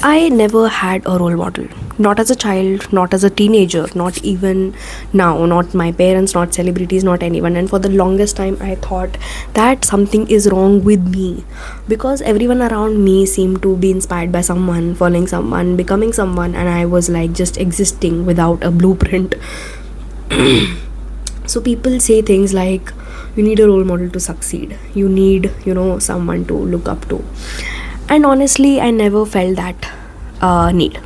I never had a role model. Not as a child, not as a teenager, not even now, not my parents, not celebrities, not anyone. And for the longest time, I thought that something is wrong with me because everyone around me seemed to be inspired by someone, following someone, becoming someone, and I was like just existing without a blueprint. So people say things like, you need a role model to succeed, you need, someone to look up to. And honestly, I never felt that need.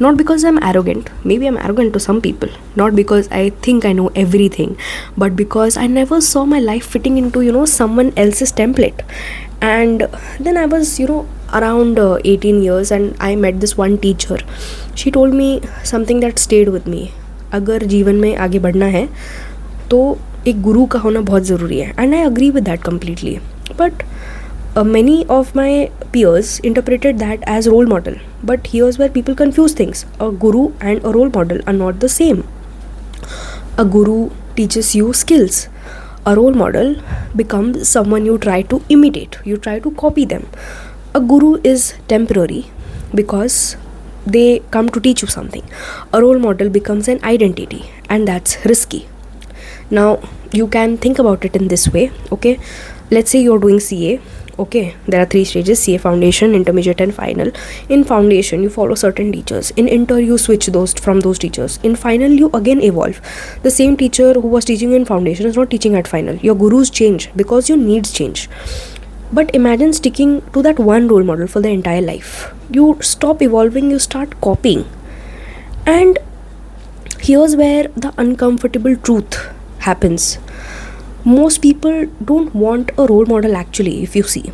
Not because I'm arrogant, maybe I'm arrogant to some people, not because I think I know everything, but because I never saw my life fitting into, someone else's template. And then I was, around 18 years, and I met this one teacher. She told me something that stayed with me. अगर जीवन में आगे बढ़ना है तो एक गुरु का होना बहुत ज़रूरी है, and I agree with that completely. But many of my peers interpreted that as role model, but here's where people confuse things. A guru and a role model are not the same. A guru teaches you skills. A role model becomes someone you try to imitate, you try to copy them. A guru is temporary because they come to teach you something. A role model becomes an identity, and that's risky. Now you can think about it in this way. Okay, let's say you're doing CA. Okay, there are 3 stages: CA foundation, intermediate, and final. In foundation you follow certain teachers. In inter you switch those from those teachers. In final you again evolve. The same teacher who was teaching you in foundation is not teaching at final. Your gurus change because your needs change. But imagine sticking to that one role model for the entire life. You stop evolving, you start copying. And here's where the uncomfortable truth happens. Most people don't want a role model actually. If you see,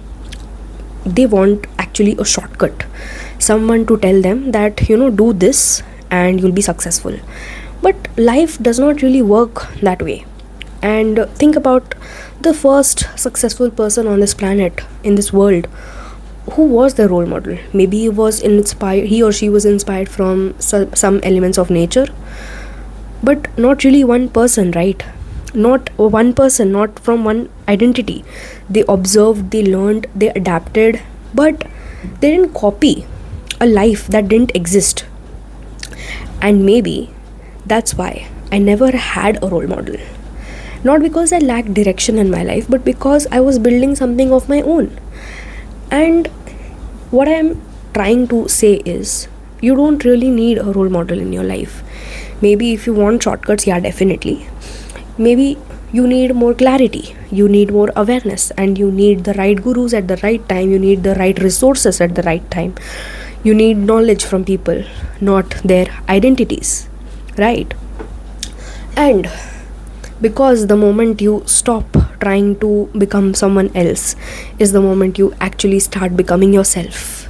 they want actually a shortcut, someone to tell them that do this and you'll be successful. But life does not really work that way. And think about the first successful person on this planet, in this world. Who was the role model? Maybe he or she was inspired from some elements of nature, but not really one person, right? Not one person, not from one identity. They observed, they learned, they adapted, but they didn't copy a life that didn't exist. And maybe that's why I never had a role model. Not because I lacked direction in my life, but because I was building something of my own. And what I am trying to say is, you don't really need a role model in your life. Maybe if you want shortcuts, yeah, definitely. Maybe you need more clarity, you need more awareness, and you need the right gurus at the right time. You need the right resources at the right time. You need knowledge from people, not their identities, right? And because the moment you stop trying to become someone else is the moment you actually start becoming yourself.